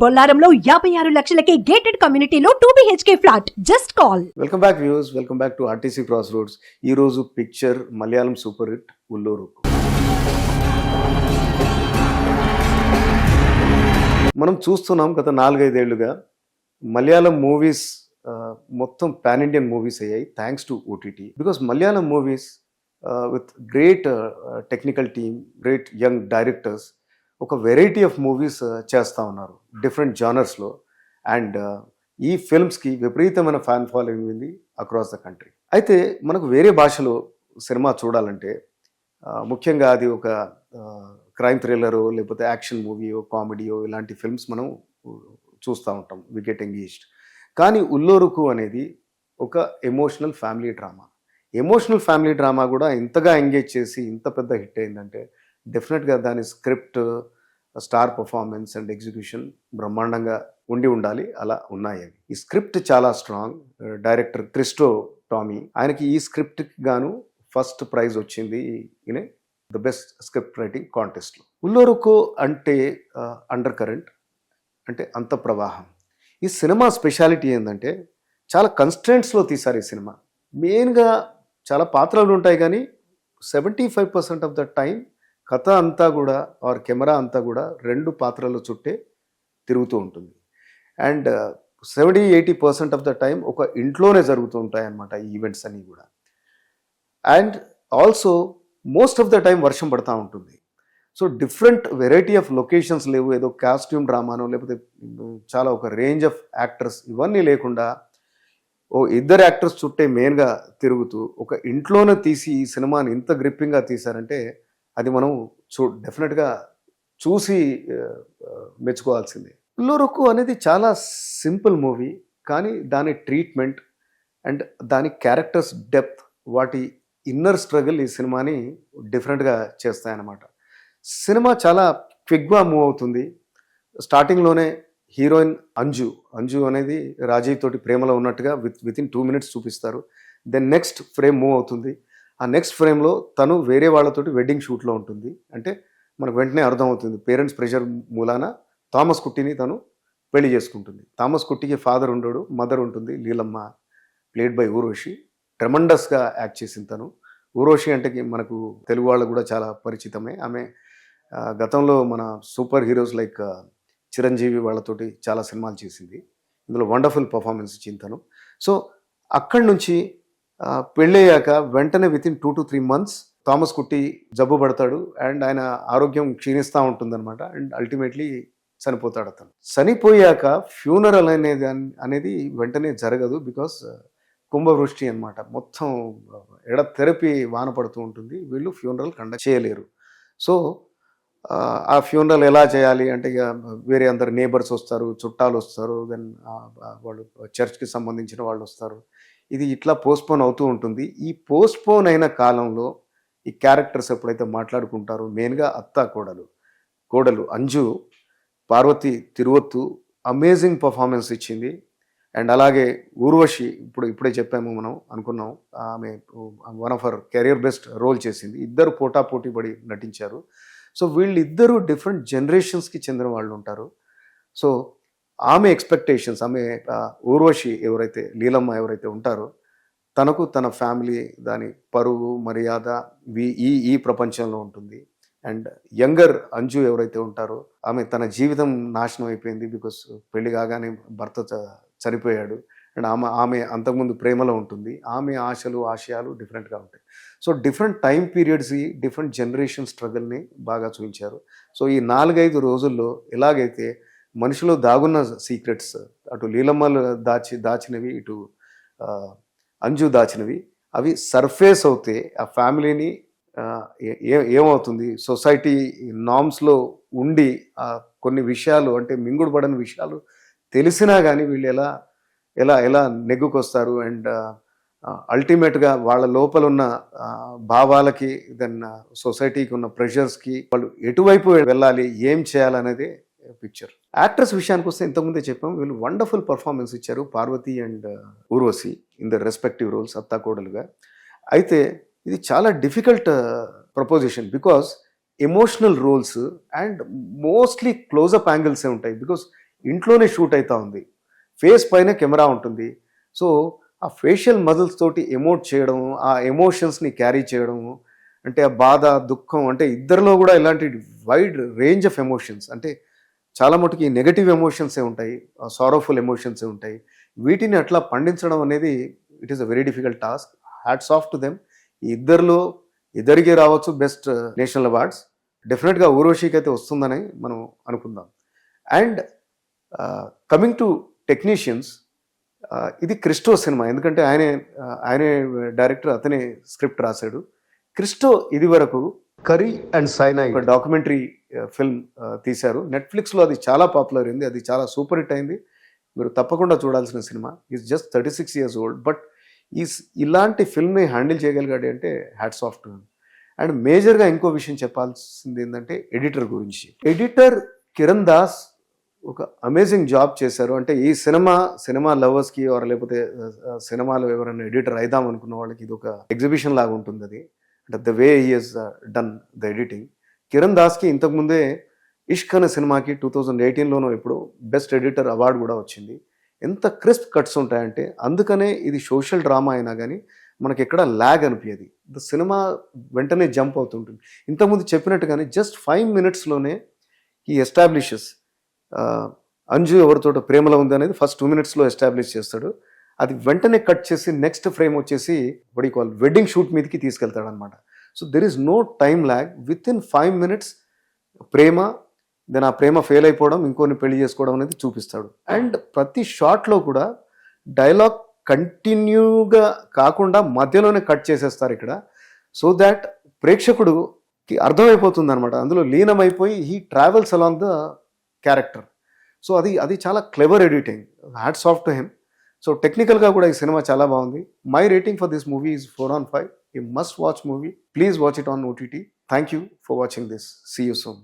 బొల్లారంలో 56 లక్షలకే gated కమ్యూనిటీలో 2 BHK flat. Just call. Welcome back views, welcome back to RTC cross roads. ఈ రోజు picture Malayalam super hit ఉల్లోరుకు. మనం చూస్తున్నాం గత 4-5 ఏళ్లుగా మలయాళం మూవీస్ మొత్తం పాన్ ఇండియన్ మూవీస్ అయ్యాయి thanks to OTT. Because Malayalam movies with great technical team, great young directors ఒక variety of movies చేస్తూ ఉన్నారు డిఫరెంట్ జానర్స్లో. అండ్ ఈ ఫిల్మ్స్కి విపరీతమైన ఫ్యాన్ ఫాలోయింగ్ ఉంది అక్రాస్ ద కంట్రీ. అయితే మనకు వేరే భాషలో సినిమా చూడాలంటే ముఖ్యంగా అది ఒక క్రైమ్ థ్రిల్లరో లేకపోతే యాక్షన్ మూవీయో కామెడీయో ఇలాంటి ఫిల్మ్స్ మనం చూస్తూ ఉంటాం, వి గెట్ ఎంగేజ్డ్. కానీ ఉల్లోరుకు అనేది ఒక emotional family drama. Emotional family drama కూడా ఇంతగా ఎంగేజ్ చేసి ఇంత పెద్ద హిట్ అయిందంటే డెఫినెట్గా దాని script, star performance and execution బ్రహ్మాండంగా ఉండాలి. అలా ఉన్నాయి అవి. ఈ స్క్రిప్ట్ చాలా స్ట్రాంగ్. డైరెక్టర్ క్రిస్టో టామీ, ఆయనకి ఈ స్క్రిప్ట్కి గాను ఫస్ట్ ప్రైజ్ వచ్చింది in the best script writing కాంటెస్ట్లో. ఉల్లోరుకు అంటే అండర్ కరెంట్, అంటే అంత ప్రవాహం. ఈ సినిమా స్పెషాలిటీ ఏంటంటే చాలా కన్స్ట్రెంట్స్లో తీశారు ఈ సినిమా. మెయిన్గా చాలా పాత్రలు ఉంటాయి కానీ 75% ఆఫ్ ద టైం కథ అంతా కూడా ఆర్ కెమెరా అంతా కూడా 2 పాత్రల చుట్టే తిరుగుతూ ఉంటుంది. అండ్ 70-80% ఆఫ్ ద టైం ఒక ఇంట్లోనే జరుగుతూ ఉంటాయి అన్నమాట ఈ ఈవెంట్స్ అన్నీ కూడా. And also most of the time వర్షం పడుతూ ఉంటుంది. So different variety of locations లేవు, ఏదో కాస్ట్యూమ్ డ్రామానో లేకపోతే చాలా ఒక రేంజ్ ఆఫ్ యాక్టర్స్ ఇవన్నీ లేకుండా ఇద్దరు యాక్టర్స్ చుట్టే మెయిన్గా తిరుగుతూ ఒక ఇంట్లోనే తీసి ఈ సినిమాని ఇంత గ్రిప్పింగ్గా తీశారంటే అది మనం డెఫినెట్గా చూసి మెచ్చుకోవాల్సిందే. ఉల్లోరుకు అనేది చాలా సింపుల్ మూవీ, కానీ దాని ట్రీట్మెంట్ అండ్ దాని క్యారెక్టర్స్ డెప్త్, వాటి ఇన్నర్ స్ట్రగుల్ ఈ సినిమాని డిఫరెంట్గా చేస్తాయన్నమాట. సినిమా చాలా క్విక్గా మూవ్ అవుతుంది. స్టార్టింగ్లోనే హీరోయిన్ అంజు అనేది రాజీవ్ తోటి ప్రేమలో ఉన్నట్టుగా వితిన్ 2 minutes చూపిస్తారు. దెన్ నెక్స్ట్ ఫ్రేమ్ మూవ్ అవుతుంది. ఆ నెక్స్ట్ ఫ్రేమ్లో తను వేరే వాళ్ళతోటి వెడ్డింగ్ షూట్లో ఉంటుంది. అంటే మనకు వెంటనే అర్థమవుతుంది పేరెంట్స్ ప్రెషర్ మూలాన థామస్ కుట్టిని తను పెళ్లి చేసుకుంటుంది. థామస్ కుట్టికి ఫాదర్ ఉండడు, మదర్ ఉంటుంది, లీలమ్మ, ప్లేడ్ బై ఊర్వశి. ట్రెమండస్గా యాక్ట్ చేసింది తను. ఊర్వశి అంటే మనకు తెలుగు వాళ్ళు కూడా చాలా పరిచితమే. ఆమె గతంలో మన సూపర్ హీరోస్ లైక్ చిరంజీవి వాళ్ళతోటి చాలా సినిమాలు చేసింది. ఇందులో వండర్ఫుల్ పర్ఫార్మెన్స్ ఇచ్చింది తను. సో అక్కడి నుంచి పెళ్ళయ్యాక వెంటనే వితిన్ 2 to 3 months థామస్ కుట్టి జబ్బు పడతాడు అండ్ ఆయన ఆరోగ్యం క్షీణిస్తూ ఉంటుందన్నమాట. అండ్ అల్టిమేట్లీ చనిపోతాడు అతను. చనిపోయాక ఫ్యూనరల్ అనేది వెంటనే జరగదు. బికాస్ కుంభవృష్టి అనమాట, మొత్తం ఎడతెరపి వాన పడుతూ ఉంటుంది. వీళ్ళు ఫ్యూనరల్ కండక్ట్ చేయలేరు. సో ఆ ఫ్యూనరల్ ఎలా చేయాలి అంటే ఇక వేరే అందరు నేబర్స్ వస్తారు, చుట్టాలు వస్తారు, దెన్ వాళ్ళు చర్చ్కి సంబంధించిన వాళ్ళు వస్తారు. ఇది ఇట్లా పోస్ట్పోన్ అవుతూ ఉంటుంది. ఈ పోస్ట్పోన్ అయిన కాలంలో ఈ క్యారెక్టర్స్ ఎప్పుడైతే మాట్లాడుకుంటారో, మెయిన్గా కోడలు అంజు, పార్వతి తిరువత్తు అమేజింగ్ పర్ఫార్మెన్స్ ఇచ్చింది. అండ్ అలాగే ఊర్వశి, ఇప్పుడే చెప్పాము, మనం అనుకున్నాం, ఆమె one of her career best role చేసింది. ఇద్దరు పోటాపోటీ పడి నటించారు. సో వీళ్ళిద్దరూ డిఫరెంట్ జనరేషన్స్కి చెందిన వాళ్ళు ఉంటారు. సో ఆమె ఎక్స్పెక్టేషన్స్, ఆమె ఊర్వశి ఎవరైతే, లీలమ్మ ఎవరైతే ఉంటారో, తనకు తన ఫ్యామిలీ, దాని పరువు మర్యాద ఈ ప్రపంచంలో ఉంటుంది. అండ్ యంగర్ అంజు ఎవరైతే ఉంటారో, ఆమె తన జీవితం నాశనం అయిపోయింది. బికాస్ పెళ్లి కాగానే భర్త చనిపోయాడు. అండ్ ఆమె అంతకుముందు ప్రేమలో ఉంటుంది. ఆమె ఆశయాలు డిఫరెంట్గా ఉంటాయి. So different time periods, different generation స్ట్రగుల్ని బాగా చూపించారు. సో ఈ 4-5 రోజుల్లో ఎలాగైతే మనిషిలో దాగున్న సీక్రెట్స్, అటు లీలమ్మలు దాచినవి, ఇటు అంజు దాచినవి, అవి సర్ఫేస్ అవుతే ఆ ఫ్యామిలీని ఏమవుతుంది, సొసైటీ నార్మ్స్లో ఉండి కొన్ని విషయాలు, అంటే మింగుడు పడని విషయాలు తెలిసినా కానీ వీళ్ళు ఎలా నెగ్గుకొస్తారు. అండ్ అల్టిమేట్గా వాళ్ళ లోపల ఉన్న భావాలకి, దెన్ సొసైటీకి ఉన్న ప్రెషర్స్కి వాళ్ళు ఎటువైపు వెళ్ళాలి, ఏం చేయాలనేది పిక్చర్. యాక్టర్స్ విషయానికి వస్తే ఇంతకుముందే చెప్పాము, వీళ్ళు వండర్ఫుల్ పర్ఫార్మెన్స్ ఇచ్చారు, Parvathy and Urvashi in the respective roles, అత్తాకోడలుగా. అయితే ఇది చాలా difficult proposition because emotional roles and mostly closeup యాంగిల్సే ఉంటాయి. బికాస్ ఇంట్లోనే షూట్ అవుతా ఉంది, ఫేస్ పైన కెమెరా ఉంటుంది. సో ఆ ఫేషియల్ మజిల్స్ తోటి ఎమోట్ చేయడం, ఆ ఎమోషన్స్ని క్యారీ చేయడం, అంటే ఆ బాధ, దుఃఖం, అంటే ఇద్దరిలో కూడా ఇలాంటి వైడ్ రేంజ్ ఆఫ్ ఎమోషన్స్, అంటే చాలా మటుకు ఈ నెగటివ్ ఎమోషన్సే ఉంటాయి, సారోఫుల్ ఎమోషన్సే ఉంటాయి. వీటిని అట్లా పండించడం అనేది it is a very difficult task. Hats off to them. ఈ ఇద్దరికి రావచ్చు బెస్ట్ నేషనల్ అవార్డ్స్. డెఫినెట్గా ఊర్వశికి అయితే వస్తుందని మనం అనుకుందాం. అండ్ కమింగ్ టు టెక్నీషియన్స్, ఇది క్రిస్టో సినిమా, ఎందుకంటే ఆయనే డైరెక్టర్, అతనే స్క్రిప్ట్ రాశాడు. క్రిస్టో ఇది వరకు కరీ అండ్ సైనైడ్ ఒక డాక్యుమెంటరీ ఫిల్మ్ తీశారు. నెట్ఫ్లిక్స్లో అది చాలా పాపులర్ అయింది, అది చాలా సూపర్ హిట్ అయింది. మీరు తప్పకుండా చూడాల్సిన cinema. Is just 36 years old, but ఇలాంటి ఫిల్మ్ని హ్యాండిల్ చేయగలిగాడు అంటే hats off to him. And మేజర్గా ఇంకో విషయం చెప్పాల్సింది ఏంటంటే ఎడిటర్ గురించి. ఎడిటర్ కిరణ్ దాస్ ఒక అమేజింగ్ జాబ్ చేశారు. అంటే ఈ సినిమా లవర్స్కి ఆర్ లేకపోతే సినిమాలో ఎవరైనా ఎడిటర్ అయిదాం అనుకున్న వాళ్ళకి ఇది ఒక ఎగ్జిబిషన్ లాగా ఉంటుంది. అది అంటే the way he has done the editing. Kiran దాస్కి ఇంతకుముందే ఇష్క్ అనే సినిమాకి 2018లోనో ఇప్పుడు బెస్ట్ ఎడిటర్ అవార్డు కూడా వచ్చింది. ఎంత క్రిస్ప్ కట్స్ ఉంటాయంటే, అందుకనే ఇది సోషల్ డ్రామా అయినా కానీ మనకి ఎక్కడ ల్యాగ్ అనిపించదు. ద సినిమా వెంటనే జంప్ అవుతుంటుంది. ఇంతకుముందు చెప్పినట్టుగానే జస్ట్ 5 minutesలోనే ఈ ఎస్టాబ్లిషెస్ అంజు ఎవరితోట ప్రేమలో ఉంది అనేది ఫస్ట్ 2 minutesలో ఎస్టాబ్లిష్ చేస్తాడు. అది వెంటనే కట్ చేసి నెక్స్ట్ ఫ్రేమ్ వచ్చేసి వెడ్డింగ్ షూట్ మీదకి తీసుకెళ్తాడు అనమాట. So there is no time lag. Within 5 minutes ప్రేమ, దెన్ ఆ ప్రేమ ఫెయిల్ అయిపోవడం, ఇంకోని పెళ్లి చేసుకోవడం అనేది చూపిస్తాడు. అండ్ ప్రతి షాట్లో కూడా డైలాగ్ కంటిన్యూగా కాకుండా మధ్యలోనే కట్ చేసేస్తారు ఇక్కడ. సో దాట్ ప్రేక్షకుడికి అర్థమైపోతుంది అనమాట, అందులో లీనమైపోయి he travels along the character. So అది చాలా clever editing. Hats off to him. So టెక్నికల్గా కూడా ఈ సినిమా చాలా బాగుంది. My rating for this movie is 4/5. A must watch movie. Please watch it on OTT. Thank you for watching this. See you soon.